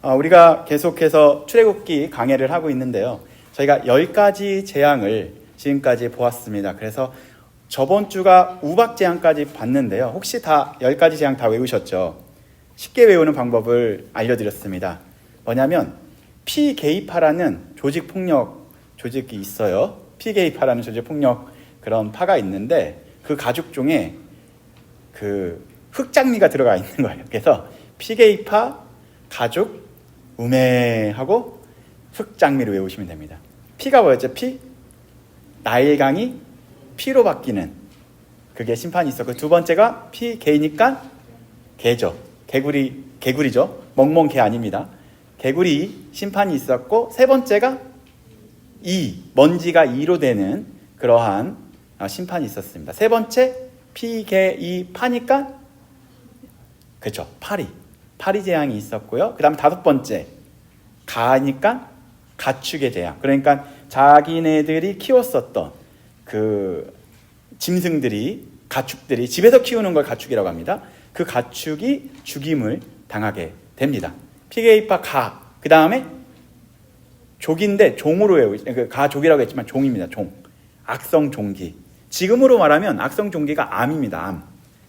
우리가 계속해서 출애굽기 강해를 하고 있는데요. 저희가 10가지 재앙을 지금까지 보았습니다. 그래서 저번 주가 우박 재앙까지 봤는데요. 혹시 다 10가지 재앙 다 외우셨죠? 쉽게 외우는 방법을 알려드렸습니다. 뭐냐면 피게이파라는 조직폭력 조직이 있어요. 피게이파라는 조직폭력 그런 파가 있는데 그 가죽 중에 그 흑장미가 들어가 있는 거예요. 그래서 피게이파, 가죽, 우매하고 흑장미를 외우시면 됩니다. 피가 뭐였죠? 피? 나일강이 피로 바뀌는 그게 심판이 있었고, 두 번째가 피개니까 개죠. 개구리죠. 멍멍개 아닙니다. 개구리 심판이 있었고, 세 번째가 먼지가 이로 되는 그러한 심판이 있었습니다. 세 번째 피개이파니까 그렇죠. 파리 재앙이 있었고요. 그 다음 다섯 번째 가니까 가축의 재앙. 그러니까 자기네들이 키웠었던 그 짐승들이, 가축들이, 집에서 키우는 걸 가축이라고 합니다. 그 가축이 죽임을 당하게 됩니다. 피게이파 가. 그 다음에 족인데 종으로 외우죠. 가족이라고 했지만 종입니다. 종. 악성종기. 지금으로 말하면 악성종기가 암입니다. 암.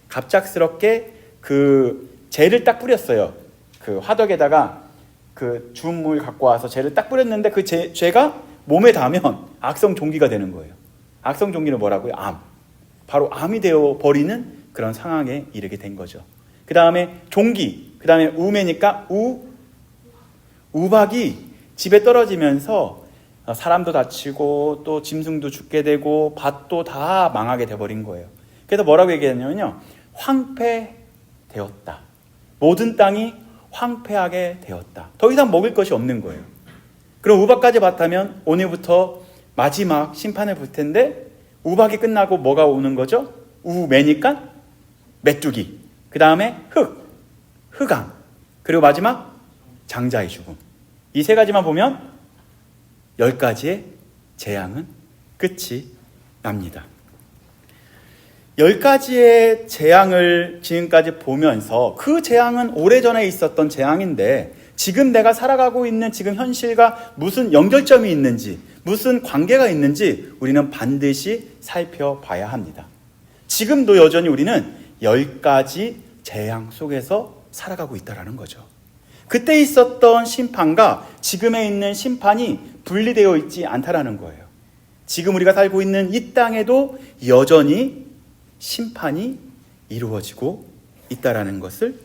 갑작스럽게 그 재를 딱 뿌렸어요. 그 화덕에다가 그 주물 갖고 와서 재를 딱 뿌렸는데 그 재가 몸에 닿으면 악성종기가 되는 거예요. 악성종기는 뭐라고요? 암. 바로 암이 되어 버리는 그런 상황에 이르게 된 거죠. 그 다음에 종기, 그 다음에 우매니까 우박이 집에 떨어지면서 사람도 다치고 또 짐승도 죽게 되고 밭도 다 망하게 돼버린 거예요. 그래서 뭐라고 얘기했냐면요, 황폐되었다. 모든 땅이 황폐하게 되었다. 더 이상 먹을 것이 없는 거예요. 그럼 우박까지 봤다면 오늘부터 마지막 심판을 볼 텐데, 우박이 끝나고 뭐가 오는 거죠? 우매니까 메뚜기, 그 다음에 흑암, 그리고 마지막 장자의 죽음. 이 세 가지만 보면 10가지의 재앙은 끝이 납니다. 10가지의 재앙을 지금까지 보면서 그 재앙은 오래전에 있었던 재앙인데 지금 내가 살아가고 있는 지금 현실과 무슨 연결점이 있는지, 무슨 관계가 있는지 우리는 반드시 살펴봐야 합니다. 지금도 여전히 우리는 10가지 재앙 속에서 살아가고 있다는 거죠. 그때 있었던 심판과 지금에 있는 심판이 분리되어 있지 않다라는 거예요. 지금 우리가 살고 있는 이 땅에도 여전히 심판이 이루어지고 있다라는 것을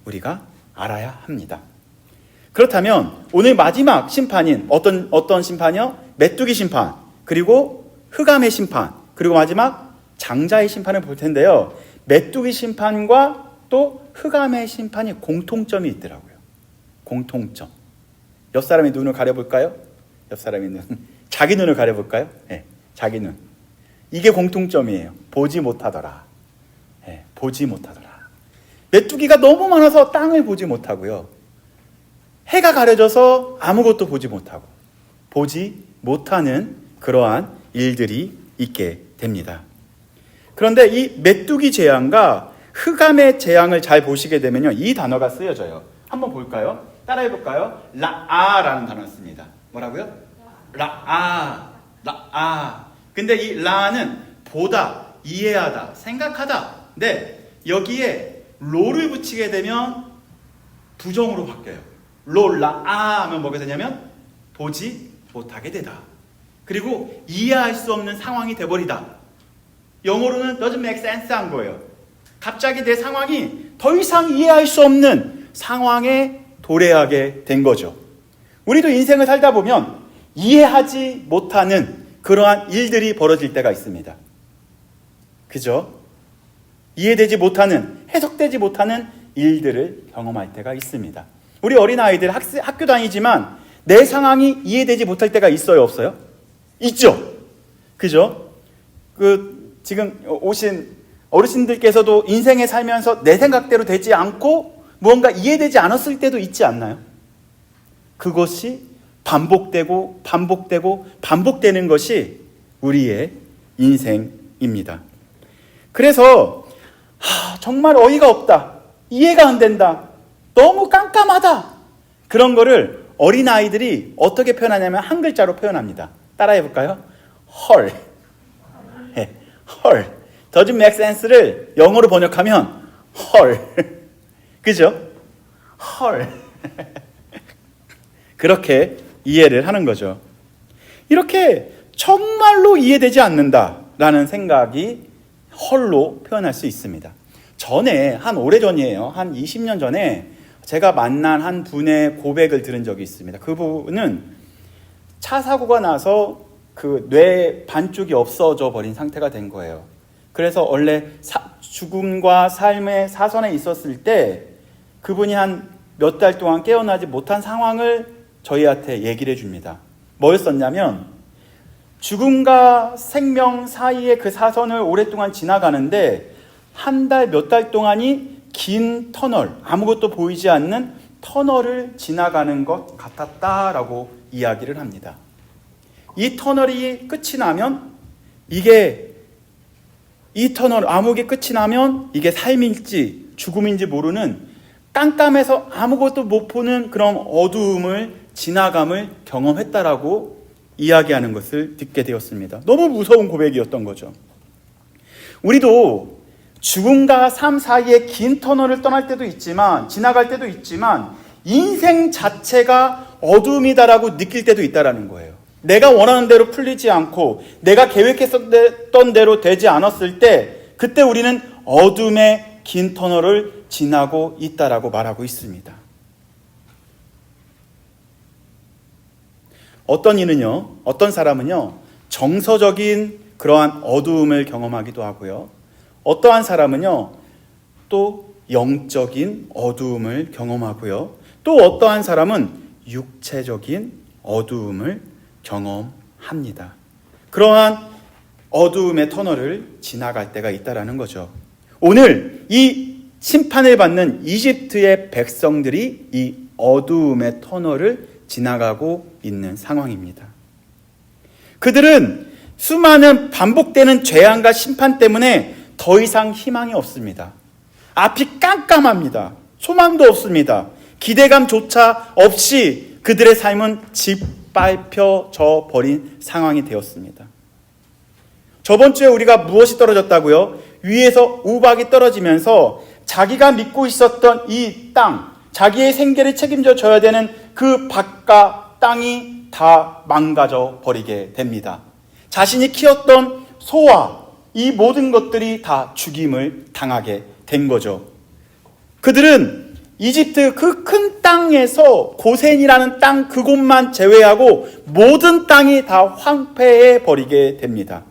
우리가 알아야 합니다. 그렇다면 오늘 마지막 심판인 어떤 심판이요? 메뚜기 심판, 그리고 흑암의 심판, 그리고 마지막 장자의 심판을 볼 텐데요. 메뚜기 심판과 또 흑암의 심판이 공통점이 있더라고요. 공통점. 옆 사람의 눈을 가려볼까요? 옆 사람의 눈. 자기 눈을 가려볼까요? 네, 자기 눈. 이게 공통점이에요. 보지 못하더라. 네, 보지 못하더라. 메뚜기가 너무 많아서 땅을 보지 못하고요. 해가 가려져서 아무것도 보지 못하고, 보지 못하는 그러한 일들이 있게 됩니다. 그런데 이 메뚜기 재앙과 흑암의 재앙을 잘 보시게 되면요, 이 단어가 쓰여져요. 한번 볼까요? 따라해 볼까요? 라아라는 단어를 씁니다. 뭐라고요? 라아. 근데 이 라는 보다, 이해하다, 생각하다. 근데 여기에 로를 붙이게 되면 부정으로 바뀌어요. 라아 하면 뭐가 되냐면 보지 못하게 되다. 그리고 이해할 수 없는 상황이 돼버리다. 영어로는 doesn't make sense 한 거예요. 갑자기 내 상황이 더 이상 이해할 수 없는 상황에 도래하게 된 거죠. 우리도 인생을 살다 보면 이해하지 못하는 그러한 일들이 벌어질 때가 있습니다. 그죠? 이해되지 못하는, 해석되지 못하는 일들을 경험할 때가 있습니다. 우리 어린아이들 학교 다니지만 내 상황이 이해되지 못할 때가 있어요, 없어요? 있죠? 그죠? 지금 오신 어르신들께서도 인생에 살면서 내 생각대로 되지 않고 무언가 이해되지 않았을 때도 있지 않나요? 그것이 반복되는 것이 우리의 인생입니다. 그래서 정말 어이가 없다. 이해가 안 된다. 너무 깜깜하다. 그런 거를 어린아이들이 어떻게 표현하냐면 한 글자로 표현합니다. 따라해 볼까요? 헐. 네, 헐. doesn't make sense를 영어로 번역하면 헐. 그죠? 헐. 그렇게 이해를 하는 거죠. 이렇게 정말로 이해되지 않는다라는 생각이 헐로 표현할 수 있습니다. 전에 한 오래전이에요. 한 20년 전에 제가 만난 한 분의 고백을 들은 적이 있습니다. 그분은 차 사고가 나서 그 뇌 반쪽이 없어져 버린 상태가 된 거예요. 그래서 원래 죽음과 삶의 사선에 있었을 때 그분이 한 몇 달 동안 깨어나지 못한 상황을 저희한테 얘기를 해줍니다. 뭐였었냐면 죽음과 생명 사이의 그 사선을 오랫동안 지나가는데 한 달, 몇 달 동안이 긴 터널, 아무것도 보이지 않는 터널을 지나가는 것 같았다라고 이야기를 합니다. 이 터널이 끝이 나면 이 터널 암흑이 끝이 나면 이게 삶일지 죽음인지 모르는 깜깜해서 아무것도 못 보는 그런 어두움을 지나감을 경험했다라고 이야기하는 것을 듣게 되었습니다. 너무 무서운 고백이었던 거죠. 우리도 죽음과 삶 사이에 긴 터널을 떠날 때도 있지만 지나갈 때도 있지만 인생 자체가 어둠이다라고 느낄 때도 있다라는 거예요. 내가 원하는 대로 풀리지 않고 내가 계획했던 대로 되지 않았을 때 그때 우리는 어둠의 긴 터널을 지나고 있다라고 말하고 있습니다. 어떤 사람은요 정서적인 그러한 어두움을 경험하기도 하고요. 어떠한 사람은요 또 영적인 어두움을 경험하고요. 또 어떠한 사람은 육체적인 어두움을 경험합니다. 그러한 어두움의 터널을 지나갈 때가 있다라는 거죠. 오늘 이 심판을 받는 이집트의 백성들이 이 어두움의 터널을 지나가고 있는 상황입니다. 그들은 수많은 반복되는 재앙과 심판 때문에 더 이상 희망이 없습니다. 앞이 깜깜합니다. 소망도 없습니다. 기대감조차 없이 그들의 삶은 짓밟혀져 버린 상황이 되었습니다. 저번 주에 우리가 무엇이 떨어졌다고요? 위에서 우박이 떨어지면서 자기가 믿고 있었던 이 땅, 자기의 생계를 책임져 줘야 되는 그 밭과 땅이 다 망가져 버리게 됩니다. 자신이 키웠던 소와 이 모든 것들이 다 죽임을 당하게 된 거죠. 그들은 이집트 그 큰 땅에서 고센이라는 땅 그곳만 제외하고 모든 땅이 다 황폐해 버리게 됩니다.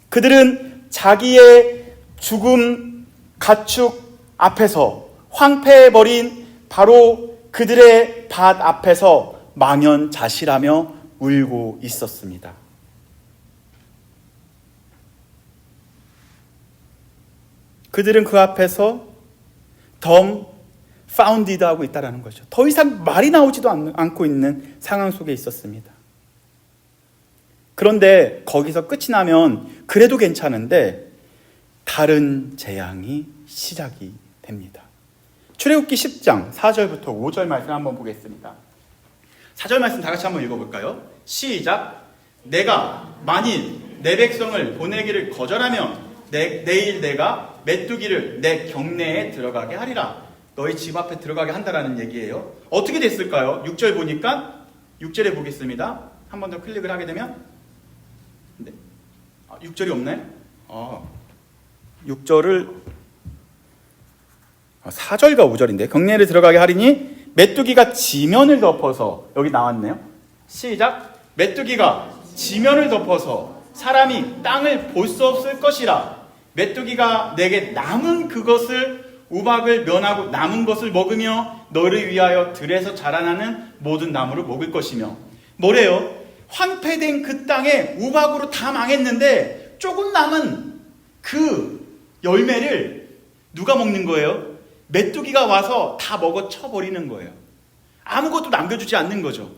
그들은 자기의 죽음 가축 앞에서 황폐해 버린 바로 그들의 밭 앞에서 망연자실하며 울고 있었습니다. 그들은 그 앞에서 dumbfounded 하고 있다는 거죠. 더 이상 말이 나오지도 않고 있는 상황 속에 있었습니다. 그런데 거기서 끝이 나면 그래도 괜찮은데 다른 재앙이 시작이 됩니다. 출애굽기 10장 4절부터 5절 말씀 한번 보겠습니다. 4절 말씀 다 같이 한번 읽어볼까요? 시작. 내가 만일 내 백성을 보내기를 거절하면 내일 내가 메뚜기를 내 경내에 들어가게 하리라. 너희 집 앞에 들어가게 한다라는 얘기예요. 어떻게 됐을까요? 6절 보니까 6절에 보겠습니다. 한 번 더 클릭을 하게 되면 6절이 없네? 6절을 4절과 5절인데 경내를 들어가게 하리니 메뚜기가 지면을 덮어서 여기 나왔네요. 시작. 메뚜기가 지면을 덮어서 사람이 땅을 볼 수 없을 것이라. 메뚜기가 내게 남은 그것을 우박을 면하고 남은 것을 먹으며 너를 위하여 들에서 자라나는 모든 나무를 먹을 것이며. 뭐래요? 황폐된 그 땅에 우박으로 다 망했는데 조금 남은 그 열매를 누가 먹는 거예요? 메뚜기가 와서 다 먹어 쳐버리는 거예요. 아무것도 남겨주지 않는 거죠.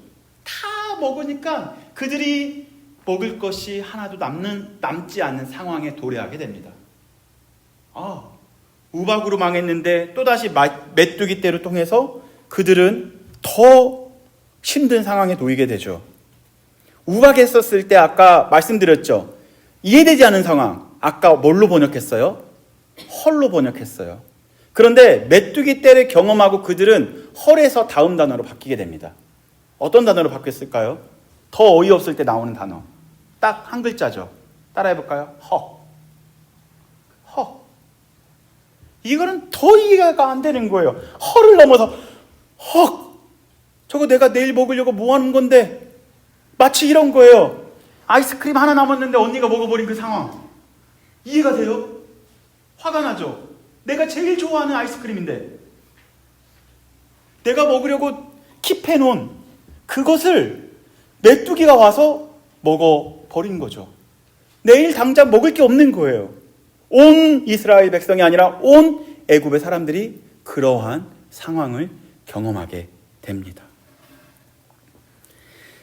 다 먹으니까 그들이 먹을 것이 하나도 남지 않는 상황에 도래하게 됩니다. 우박으로 망했는데 또다시 메뚜기 떼를 통해서 그들은 더 힘든 상황에 놓이게 되죠. 우박했었을 때 아까 말씀드렸죠. 이해되지 않은 상황. 아까 뭘로 번역했어요? 헐로 번역했어요. 그런데 메뚜기 떼를 경험하고 그들은 헐에서 다음 단어로 바뀌게 됩니다. 어떤 단어로 바뀌었을까요? 더 어이없을 때 나오는 단어. 딱 한 글자죠. 따라해볼까요? 헉. 헉. 이거는 더 이해가 안 되는 거예요. 헐을 넘어서 헉. 저거 내가 내일 먹으려고 뭐 하는 건데? 마치 이런 거예요. 아이스크림 하나 남았는데 언니가 먹어버린 그 상황. 이해가 돼요? 화가 나죠? 내가 제일 좋아하는 아이스크림인데 내가 먹으려고 킵해놓은 그것을 메뚜기가 와서 먹어버린 거죠. 내일 당장 먹을 게 없는 거예요. 온 이스라엘 백성이 아니라 온 애굽의 사람들이 그러한 상황을 경험하게 됩니다.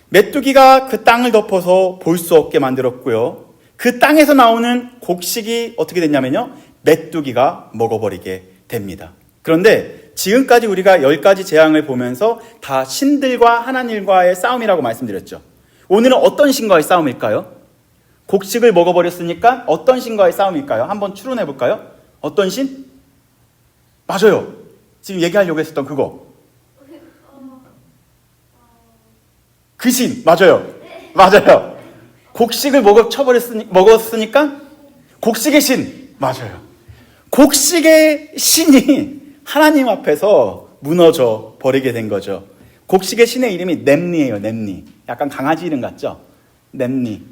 메뚜기가 그 땅을 덮어서 볼 수 없게 만들었고요. 그 땅에서 나오는 곡식이 어떻게 됐냐면요. 메뚜기가 먹어버리게 됩니다. 그런데 지금까지 우리가 10가지 재앙을 보면서 다 신들과 하나님과의 싸움이라고 말씀드렸죠. 오늘은 어떤 신과의 싸움일까요? 곡식을 먹어버렸으니까 어떤 신과의 싸움일까요? 한번 추론해 볼까요? 어떤 신? 맞아요. 지금 얘기하려고 했었던 그거. 그 신, 맞아요. 맞아요. 곡식을 먹었으니까 곡식의 신, 맞아요. 곡식의 신이 하나님 앞에서 무너져 버리게 된 거죠. 곡식의 신의 이름이 nem니예요, nem니. 약간 강아지 이름 같죠? nem니.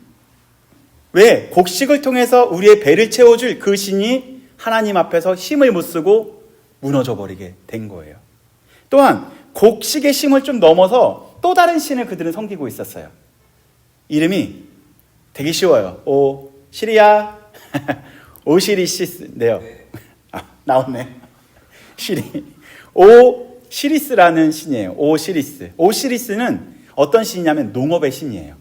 왜? 곡식을 통해서 우리의 배를 채워줄 그 신이 하나님 앞에서 힘을 못 쓰고 무너져 버리게 된 거예요. 또한 곡식의 힘을 좀 넘어서 또 다른 신을 그들은 섬기고 있었어요. 이름이 되게 쉬워요. 시리아 오시리시스인데요. 나왔네. 오시리스라는 신이에요. 오시리스. 오시리스는 어떤 신이냐면 농업의 신이에요.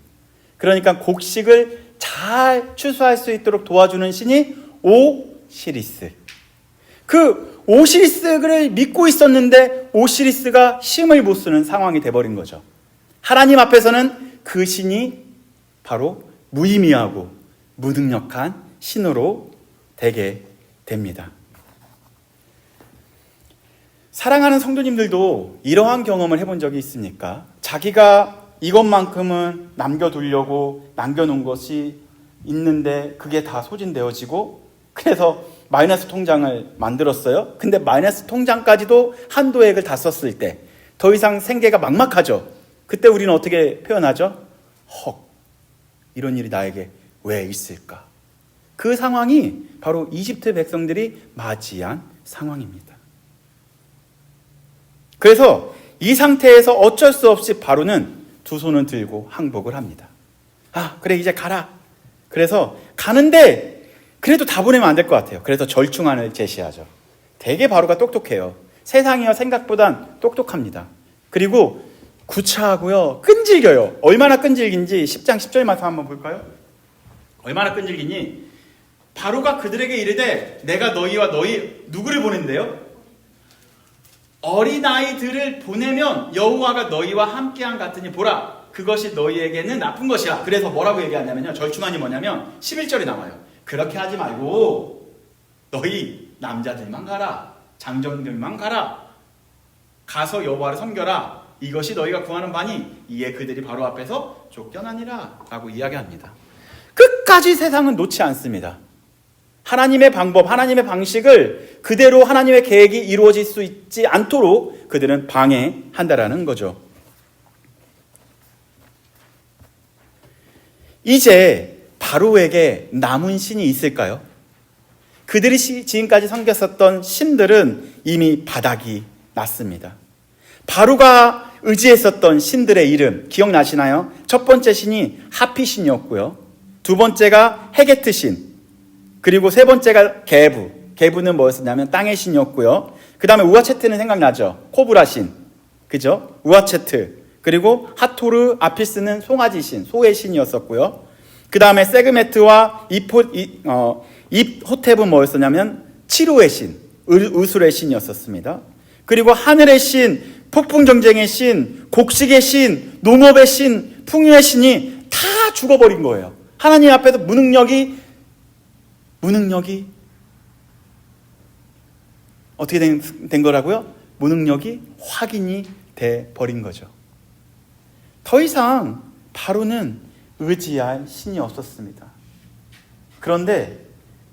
그러니까 곡식을 잘 추수할 수 있도록 도와주는 신이 오시리스. 그 오시리스를 믿고 있었는데 오시리스가 힘을 못 쓰는 상황이 돼버린 거죠. 하나님 앞에서는 그 신이 바로 무의미하고 무능력한 신으로 되게 됩니다. 사랑하는 성도님들도 이러한 경험을 해본 적이 있습니까? 자기가 이것만큼은 남겨두려고 남겨놓은 것이 있는데 그게 다 소진되어지고 그래서 마이너스 통장을 만들었어요. 근데 마이너스 통장까지도 한도액을 다 썼을 때 더 이상 생계가 막막하죠. 그때 우리는 어떻게 표현하죠? 헉, 이런 일이 나에게 왜 있을까? 그 상황이 바로 이집트 백성들이 맞이한 상황입니다. 그래서 이 상태에서 어쩔 수 없이 바로는 두 손을 들고 항복을 합니다. 그래 이제 가라. 그래서 가는데 그래도 다 보내면 안 될 것 같아요. 그래서 절충안을 제시하죠. 되게 바로가 똑똑해요. 세상이요 생각보단 똑똑합니다. 그리고 구차하고요 끈질겨요. 얼마나 끈질긴지 10장 10절 말씀 한번 볼까요? 얼마나 끈질기니 바로가 그들에게 이르되 내가 너희와 너희 누구를 보낸대요? 어린아이들을 보내면 여호와가 너희와 함께한 같으니 보라 그것이 너희에게는 나쁜 것이야. 그래서 뭐라고 얘기하냐면요. 절충안이 뭐냐면 11절에 나와요. 그렇게 하지 말고 너희 남자들만 가라. 장정들만 가라. 가서 여호와를 섬겨라. 이것이 너희가 구하는 바니 이에 그들이 바로 앞에서 쫓겨나니라 라고 이야기합니다. 끝까지 세상은 놓지 않습니다. 하나님의 방법, 하나님의 방식을 그대로 하나님의 계획이 이루어질 수 있지 않도록 그들은 방해한다라는 거죠. 이제 바로에게 남은 신이 있을까요? 그들이 지금까지 섬겼었던 신들은 이미 바닥이 났습니다. 바로가 의지했었던 신들의 이름 기억나시나요? 첫 번째 신이 하피 신이었고요. 두 번째가 헤게트 신, 그리고 세 번째가 게부. 게부는 뭐였었냐면 땅의 신이었고요. 그 다음에 우아체트는 생각나죠? 코브라 신, 그죠? 우아체트. 그리고 하토르 아피스는 송아지 신, 소의 신이었었고요. 그 다음에 세그메트와 입호텝은 뭐였었냐면 치루의 신, 의술의 신이었었습니다. 그리고 하늘의 신 폭풍 전쟁의 신, 곡식의 신, 농업의 신, 풍요의 신이 다 죽어버린 거예요. 하나님 앞에서 무능력이 어떻게 된 거라고요? 무능력이 확인이 돼 버린 거죠. 더 이상 바로는 의지할 신이 없었습니다. 그런데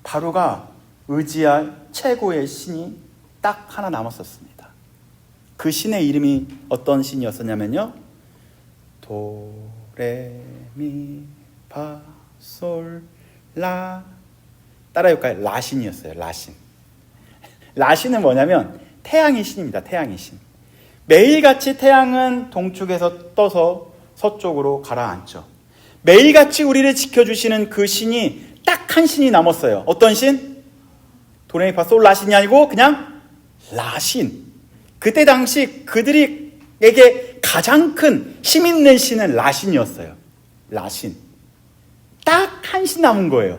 바로가 의지할 최고의 신이 딱 하나 남았었습니다. 그 신의 이름이 어떤 신이었었냐면요, 도레미파솔라, 따라해볼까요? 라신이었어요. 라신. 라신은 뭐냐면 태양의 신입니다. 태양의 신. 매일같이 태양은 동쪽에서 떠서 서쪽으로 가라앉죠. 매일같이 우리를 지켜주시는 그 신이 딱 한 신이 남았어요. 어떤 신? 도레미파솔 라신이 아니고 그냥 라신. 그때 당시 그들에게 가장 큰 힘 있는 신은 라신이었어요. 라신. 딱 한 신 남은 거예요.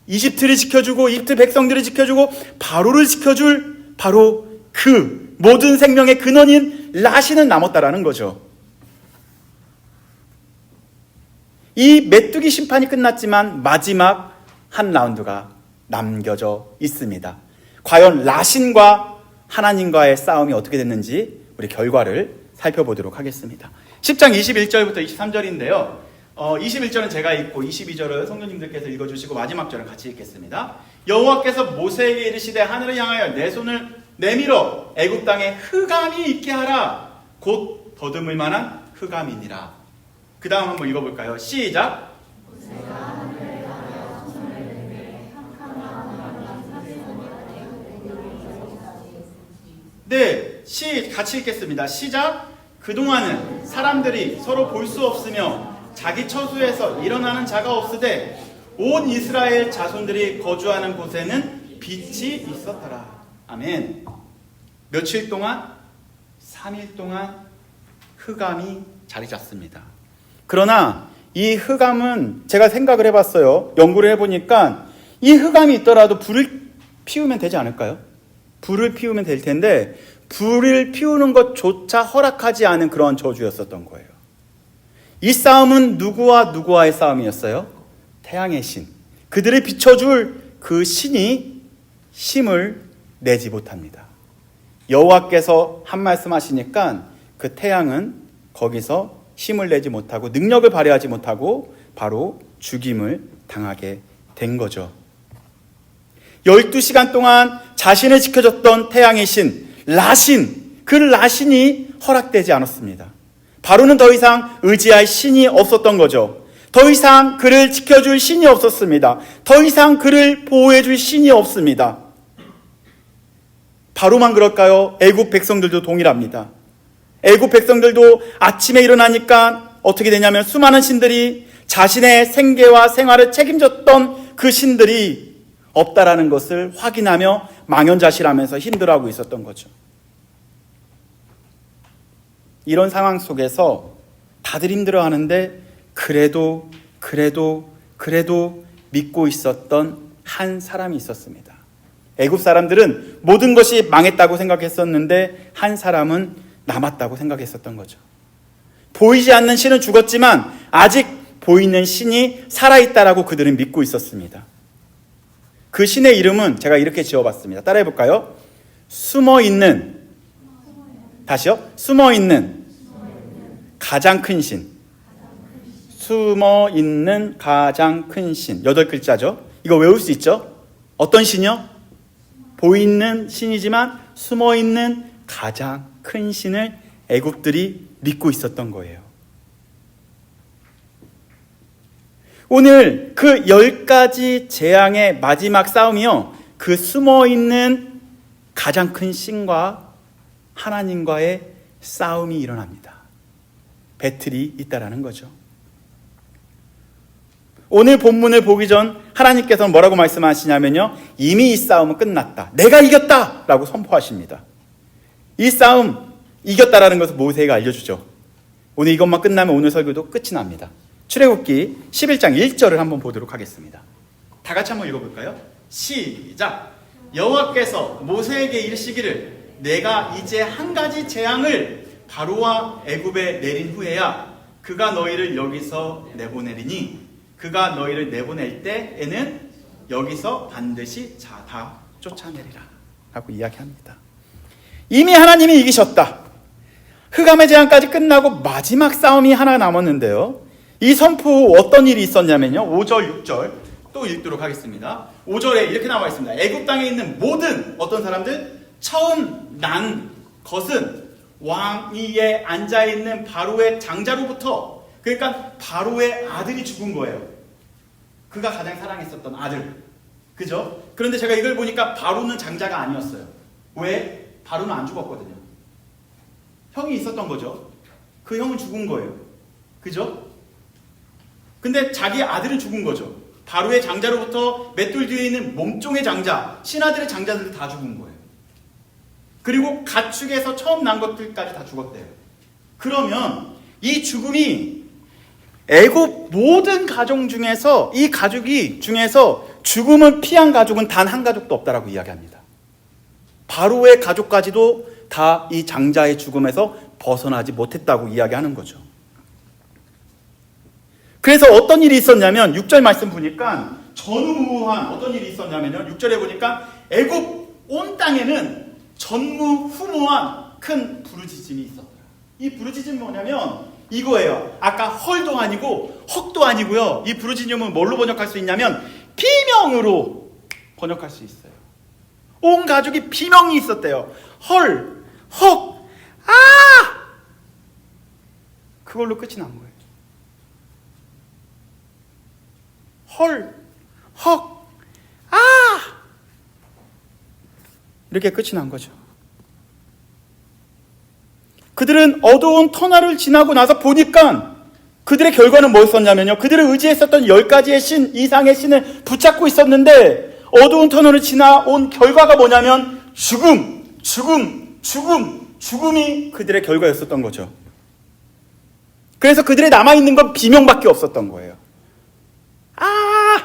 이집트를 지켜주고 이집트 백성들을 지켜주고 바로를 지켜줄 바로 그 모든 생명의 근원인 라신은 남았다라는 거죠. 이 메뚜기 심판이 끝났지만 마지막 한 라운드가 남겨져 있습니다. 과연 라신과 하나님과의 싸움이 어떻게 됐는지 우리 결과를 살펴보도록 하겠습니다. 10장 21절부터 23절인데요. 21절은 제가 읽고 22절은 성도님들께서 읽어주시고 마지막 절은 같이 읽겠습니다. 여호와께서 모세에게 이르시되 하늘을 향하여 내 손을 내밀어 애굽 땅에 흑암이 있게 하라. 곧 더듬을 만한 흑암이니라. 그 다음 한번 읽어볼까요? 시작. 네, 같이 읽겠습니다. 시작. 그동안은 사람들이 서로 볼 수 없으며 자기 처소에서 일어나는 자가 없으되 온 이스라엘 자손들이 거주하는 곳에는 빛이 있었더라. 아멘. 며칠 동안? 3일 동안 흑암이 자리 잡습니다. 그러나 이 흑암은 제가 생각을 해봤어요. 연구를 해보니까 이 흑암이 있더라도 불을 피우면 되지 않을까요? 불을 피우면 될 텐데 불을 피우는 것조차 허락하지 않은 그런 저주였었던 거예요. 이 싸움은 누구와 누구와의 싸움이었어요? 태양의 신. 그들을 비춰줄 그 신이 힘을 내지 못합니다. 여호와께서 한 말씀 하시니까 그 태양은 거기서 힘을 내지 못하고 능력을 발휘하지 못하고 바로 죽임을 당하게 된 거죠. 12시간 동안 자신을 지켜줬던 태양의 신, 라신, 그 라신이 허락되지 않았습니다. 바로는 더 이상 의지할 신이 없었던 거죠. 더 이상 그를 지켜줄 신이 없었습니다. 더 이상 그를 보호해줄 신이 없습니다. 바로만 그럴까요? 애굽 백성들도 동일합니다. 애굽 백성들도 아침에 일어나니까 어떻게 되냐면 수많은 신들이 자신의 생계와 생활을 책임졌던 그 신들이 없다라는 것을 확인하며 망연자실하면서 힘들어하고 있었던 거죠. 이런 상황 속에서 다들 힘들어하는데 그래도 믿고 있었던 한 사람이 있었습니다. 애굽 사람들은 모든 것이 망했다고 생각했었는데 한 사람은 남았다고 생각했었던 거죠. 보이지 않는 신은 죽었지만 아직 보이는 신이 살아있다라고 그들은 믿고 있었습니다. 그 신의 이름은 제가 이렇게 지어봤습니다. 따라해볼까요? 숨어있는, 다시요. 숨어있는 가장 큰 신. 숨어있는 가장 큰 신. 8글자죠. 이거 외울 수 있죠? 어떤 신이요? 보이는 신이지만 숨어있는 가장 큰 신을 애굽들이 믿고 있었던 거예요. 오늘 그 10가지 재앙의 마지막 싸움이요, 그 숨어있는 가장 큰 신과 하나님과의 싸움이 일어납니다. 배틀이 있다라는 거죠. 오늘 본문을 보기 전 하나님께서는 뭐라고 말씀하시냐면요, 이미 이 싸움은 끝났다. 내가 이겼다! 라고 선포하십니다. 이 싸움 이겼다라는 것을 모세가 알려주죠. 오늘 이것만 끝나면 오늘 설교도 끝이 납니다. 출애굽기 11장 1절을 한번 보도록 하겠습니다. 다 같이 한번 읽어볼까요? 시작! 여호와께서 모세에게 이르시기를 내가 이제 한 가지 재앙을 바로와 애굽에 내린 후에야 그가 너희를 여기서 내보내리니 그가 너희를 내보낼 때에는 여기서 반드시 다 쫓아내리라 라고 이야기합니다. 이미 하나님이 이기셨다. 흑암의 재앙까지 끝나고 마지막 싸움이 하나 남았는데요. 이 선포 어떤 일이 있었냐면요. 5절, 6절 또 읽도록 하겠습니다. 5절에 이렇게 나와 있습니다. 애굽 땅에 있는 모든 어떤 사람들 처음 난 것은 왕위에 앉아있는 바로의 장자로부터, 그러니까 바로의 아들이 죽은 거예요. 그가 가장 사랑했었던 아들. 그죠? 그런데 제가 이걸 보니까 바로는 장자가 아니었어요. 왜? 바로는 안 죽었거든요. 형이 있었던 거죠. 그 형은 죽은 거예요. 그죠? 근데 자기 아들은 죽은 거죠. 바로의 장자로부터 맷돌 뒤에 있는 몸종의 장자, 신하들의 장자들 다 죽은 거예요. 그리고 가축에서 처음 난 것들까지 다 죽었대요. 그러면 이 죽음이 애굽 모든 가족 중에서, 이 가족이 중에서 죽음을 피한 가족은 단 한 가족도 없다라고 이야기합니다. 바로의 가족까지도 다 이 장자의 죽음에서 벗어나지 못했다고 이야기하는 거죠. 그래서 어떤 일이 있었냐면 6절 말씀 보니까 전무후무한 어떤 일이 있었냐면요. 6절에 보니까 애굽 온 땅에는 전무후무한 큰 부르짖음이 있었더라. 이 부르짖음이 뭐냐면 이거예요. 아까 헐도 아니고 헉도 아니고요. 이 부르짖음은 뭘로 번역할 수 있냐면 비명으로 번역할 수 있어요. 온 가족이 비명이 있었대요. 헐, 헉, 아! 그걸로 끝이 난 거예요. 헐, 헉, 아! 이렇게 끝이 난 거죠. 그들은 어두운 터널을 지나고 나서 보니까 그들의 결과는 뭐였었냐면요. 그들을 의지했었던 10가지의 신 이상의 신을 붙잡고 있었는데 어두운 터널을 지나온 결과가 뭐냐면 죽음이 그들의 결과였었던 거죠. 그래서 그들의 남아있는 건 비명밖에 없었던 거예요. 아!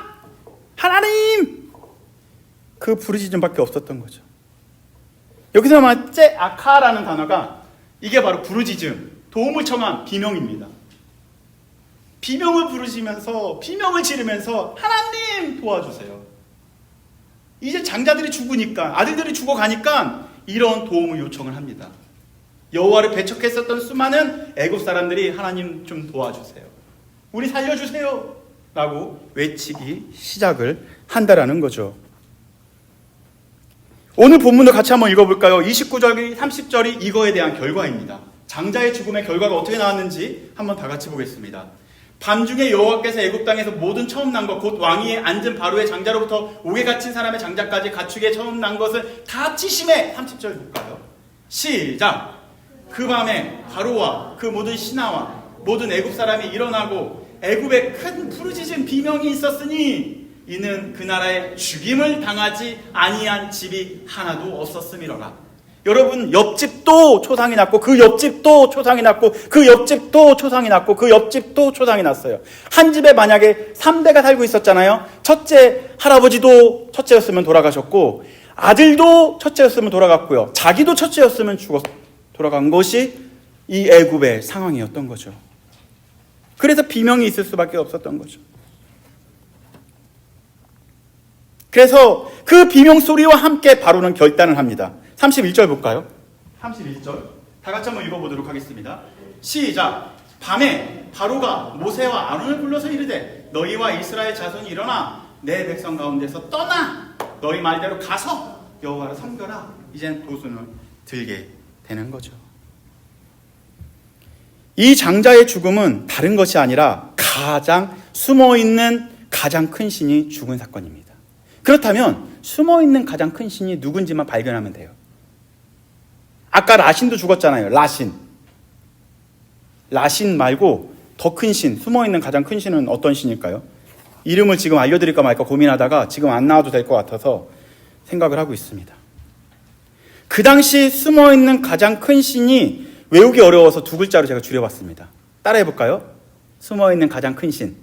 하나님! 그 부르짖음밖에 없었던 거죠. 여기서 말한 째아카라는 단어가 이게 바로 부르짖음, 도움을 청한 비명입니다. 비명을 부르시면서 비명을 지르면서 하나님 도와주세요. 이제 장자들이 죽으니까, 아들들이 죽어가니까 이런 도움을 요청을 합니다. 여호와를 배척했었던 수많은 애굽 사람들이 하나님 좀 도와주세요. 우리 살려주세요. 라고 외치기 시작을 한다라는 거죠. 오늘 본문을 같이 한번 읽어볼까요? 29절이 30절이 이거에 대한 결과입니다. 장자의 죽음의 결과가 어떻게 나왔는지 한번 다 같이 보겠습니다. 밤중에 여호와께서 애굽 땅에서 모든 처음 난 것, 곧 왕위에 앉은 바로의 장자로부터 옥에 갇힌 사람의 장자까지 가축에 처음 난 것을 다 치심해. 30절 볼까요? 시작. 그 밤에 바로와 그 모든 신하와 모든 애굽 사람이 일어나고 애굽에 큰 부르짖은 비명이 있었으니 이는 그 나라에 죽임을 당하지 아니한 집이 하나도 없었음이로라. 여러분, 옆집도 초상이 났고 그 옆집도 초상이 났고 그 옆집도 초상이 났고 그 옆집도 초상이 났어요. 한 집에 만약에 3대가 살고 있었잖아요. 첫째 할아버지도 첫째였으면 돌아가셨고 아들도 첫째였으면 돌아갔고요. 자기도 첫째였으면 돌아간 것이 이 애굽의 상황이었던 거죠. 그래서 비명이 있을 수밖에 없었던 거죠. 그래서 그 비명 소리와 함께 바로는 결단을 합니다. 31절 볼까요? 31절 다 같이 한번 읽어보도록 하겠습니다. 시작. 밤에 바로가 모세와 아론을 불러서 이르되 너희와 이스라엘 자손이 일어나 내 백성 가운데서 떠나 너희 말대로 가서 여호와를 섬겨라. 이젠 도순을 들게 되는 거죠. 이 장자의 죽음은 다른 것이 아니라 가장 숨어있는 가장 큰 신이 죽은 사건입니다. 그렇다면 숨어있는 가장 큰 신이 누군지만 발견하면 돼요. 아까 라신도 죽었잖아요. 라신 말고 더 큰 신, 숨어있는 가장 큰 신은 어떤 신일까요? 이름을 지금 알려드릴까 말까 고민하다가 지금 안 나와도 될 것 같아서 생각을 하고 있습니다. 그 당시 숨어있는 가장 큰 신이 외우기 어려워서 두 글자로 제가 줄여봤습니다. 따라해볼까요? 숨어있는 가장 큰 신.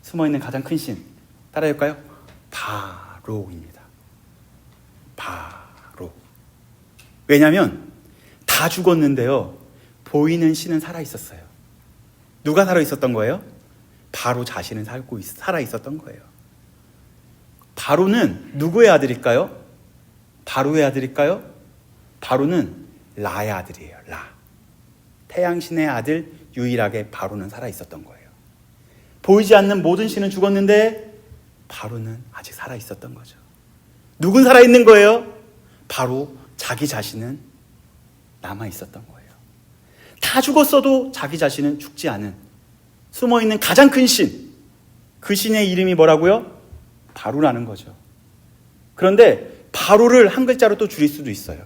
숨어있는 가장 큰 신. 따라해볼까요? 바로입니다. 바로. 왜냐하면 다 죽었는데요, 보이는 신은 살아있었어요. 누가 살아있었던 거예요? 바로 자신은 살아있었던 거예요. 바로는 누구의 아들일까요? 바로의 아들일까요? 바로는 라의 아들이에요. 라. 태양신의 아들 유일하게 바로는 살아있었던 거예요. 보이지 않는 모든 신은 죽었는데 바로는 아직 살아있었던 거죠. 누군 살아있는 거예요? 바로 자기 자신은 남아있었던 거예요. 다 죽었어도 자기 자신은 죽지 않은 숨어있는 가장 큰 신, 그 신의 이름이 뭐라고요? 바로라는 거죠. 그런데 바로를 한 글자로 또 줄일 수도 있어요.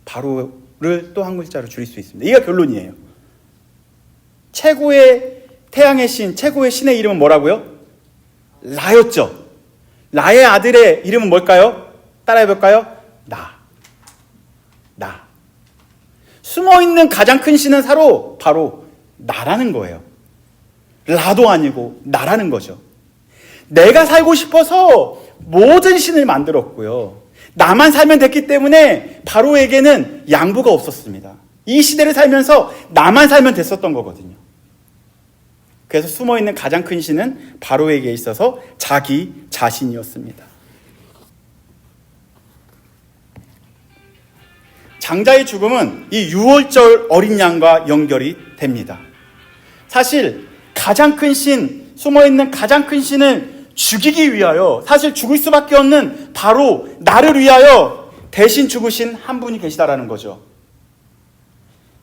바로를 또 한 글자로 줄일 수 있습니다. 이게 결론이에요. 최고의 태양의 신, 최고의 신의 이름은 뭐라고요? 라였죠. 라의 아들의 이름은 뭘까요? 따라해볼까요? 나. 숨어있는 가장 큰 신은 바로 나라는 거예요. 라도 아니고 나라는 거죠. 내가 살고 싶어서 모든 신을 만들었고요, 나만 살면 됐기 때문에 바로에게는 양보가 없었습니다. 이 시대를 살면서 나만 살면 됐었던 거거든요. 그래서 숨어있는 가장 큰 신은 바로에게 있어서 자기 자신이었습니다. 장자의 죽음은 이 유월절 어린 양과 연결이 됩니다. 사실 가장 큰 신, 숨어있는 가장 큰 신을 죽이기 위하여, 사실 죽을 수밖에 없는 바로 나를 위하여 대신 죽으신 한 분이 계시다라는 거죠.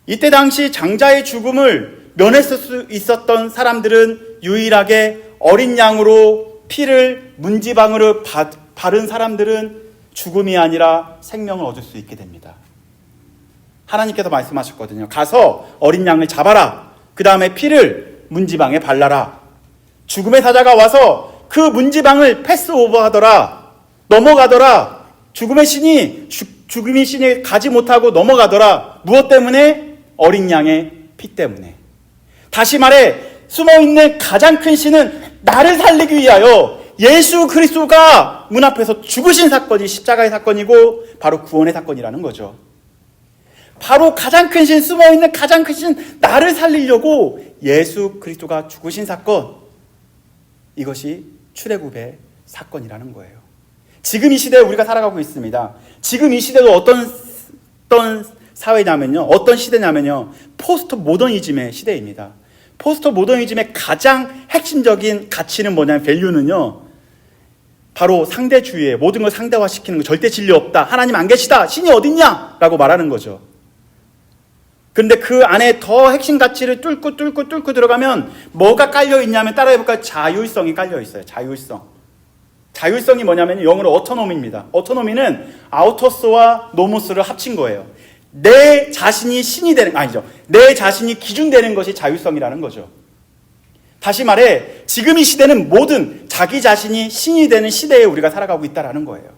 이때 당시 장자의 죽음을 면했을 수 있었던 사람들은 유일하게 어린 양으로 피를 문지방으로 바른 사람들은 죽음이 아니라 생명을 얻을 수 있게 됩니다. 하나님께서 말씀하셨거든요. 가서 어린 양을 잡아라. 그 다음에 피를 문지방에 발라라. 죽음의 사자가 와서 그 문지방을 패스오버하더라. 넘어가더라. 죽음의 신이 가지 못하고 넘어가더라. 무엇 때문에? 어린 양의 피 때문에. 다시 말해, 숨어있는 가장 큰 신은 나를 살리기 위하여 예수 그리스도가 문 앞에서 죽으신 사건이 십자가의 사건이고 바로 구원의 사건이라는 거죠. 바로 가장 큰 신, 숨어있는 가장 큰 신, 나를 살리려고 예수 그리스도가 죽으신 사건, 이것이 출애굽의 사건이라는 거예요. 지금 이 시대에 우리가 살아가고 있습니다. 지금 이 시대도 어떤 사회냐면요, 어떤 시대냐면요, 포스트 모더니즘의 시대입니다. 포스트 모더니즘의 가장 핵심적인 가치는 뭐냐면, 밸류는요, 바로 상대주의에 모든 걸 상대화시키는 거, 절대 진리 없다, 하나님 안 계시다, 신이 어딨냐 라고 말하는 거죠. 그런데 그 안에 더 핵심 가치를 뚫고 들어가면 뭐가 깔려있냐면, 따라해볼까요? 자율성이 깔려있어요. 자율성이 뭐냐면 영어로 어토노미입니다. 어토노미는 아우토스와 노모스를 합친 거예요. 내 자신이 신이 되는, 아니죠, 내 자신이 기준되는 것이 자율성이라는 거죠. 다시 말해, 지금 이 시대는 모든 자기 자신이 신이 되는 시대에 우리가 살아가고 있다는 거예요.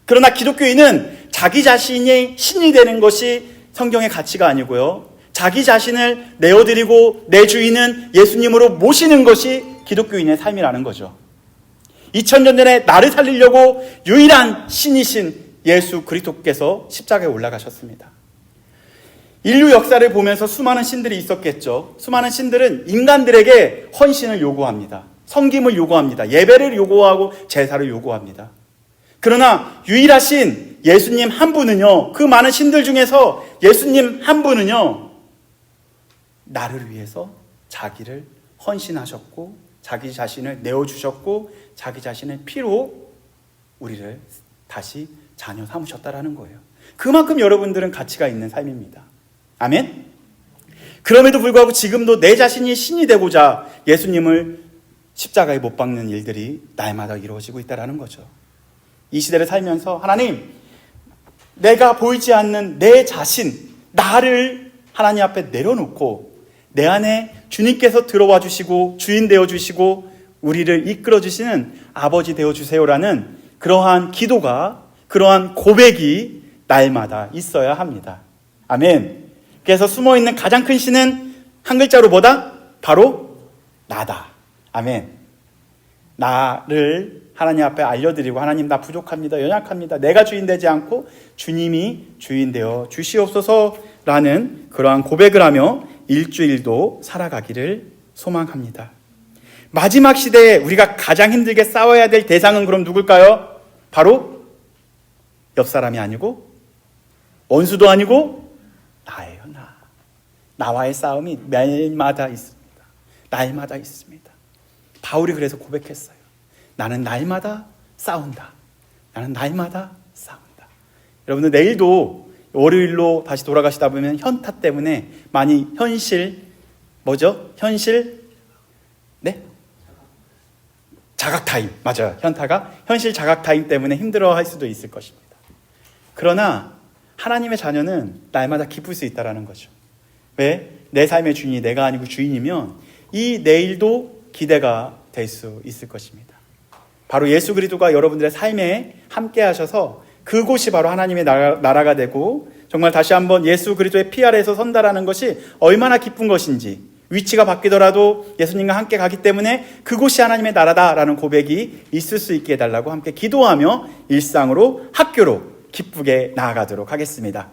그러나 기독교인은 자기 자신이 신이 되는 것이 성경의 가치가 아니고요, 자기 자신을 내어드리고 내 주인은 예수님으로 모시는 것이 기독교인의 삶이라는 거죠. 2000년 전에 나를 살리려고 유일한 신이신 예수 그리스도께서 십자가에 올라가셨습니다. 인류 역사를 보면서 수많은 신들이 있었겠죠. 수많은 신들은 인간들에게 헌신을 요구합니다. 섬김을 요구합니다. 예배를 요구하고 제사를 요구합니다. 그러나 유일하신 예수님 한 분은요, 그 많은 신들 중에서 예수님 한 분은요, 나를 위해서 자기를 헌신하셨고 자기 자신을 내어주셨고 자기 자신의 피로 우리를 다시 자녀 삼으셨다라는 거예요. 그만큼 여러분들은 가치가 있는 삶입니다. 아멘? 그럼에도 불구하고 지금도 내 자신이 신이 되고자 예수님을 십자가에 못 박는 일들이 날마다 이루어지고 있다는 거죠. 이 시대를 살면서 하나님, 내가 보이지 않는 내 자신, 나를 하나님 앞에 내려놓고 내 안에 주님께서 들어와 주시고 주인 되어 주시고 우리를 이끌어 주시는 아버지 되어 주세요라는 그러한 기도가, 그러한 고백이 날마다 있어야 합니다. 아멘. 그래서 숨어있는 가장 큰 신은 한 글자로 뭐다? 바로 나다. 아멘. 나를 하나님 앞에 알려드리고, 하나님 나 부족합니다, 연약합니다, 내가 주인 되지 않고 주님이 주인 되어 주시옵소서라는 그러한 고백을 하며 일주일도 살아가기를 소망합니다. 마지막 시대에 우리가 가장 힘들게 싸워야 될 대상은 그럼 누굴까요? 바로 옆 사람이 아니고 원수도 아니고 나예요. 나와의 싸움이 날마다 있습니다. 날마다 있습니다. 바울이 그래서 고백했어요. 나는 날마다 싸운다. 나는 날마다 싸운다. 여러분들 내일도 월요일로 다시 돌아가시다 보면 현타 때문에 많이 자각 타임. 맞아요. 현타가 현실 자각 타임 때문에 힘들어할 수도 있을 것입니다. 그러나 하나님의 자녀는 날마다 기쁠 수 있다는 거죠. 왜? 내 삶의 주인이 내가 아니고 주인이면 이 내일도 기대가 될 수 있을 것입니다. 바로 예수 그리스도가 여러분들의 삶에 함께 하셔서 그곳이 바로 하나님의 나라가 되고, 정말 다시 한번 예수 그리스도의 피 아래에서 선다라는 것이 얼마나 기쁜 것인지, 위치가 바뀌더라도 예수님과 함께 가기 때문에 그곳이 하나님의 나라다라는 고백이 있을 수 있게 해달라고 함께 기도하며 일상으로, 학교로 기쁘게 나아가도록 하겠습니다.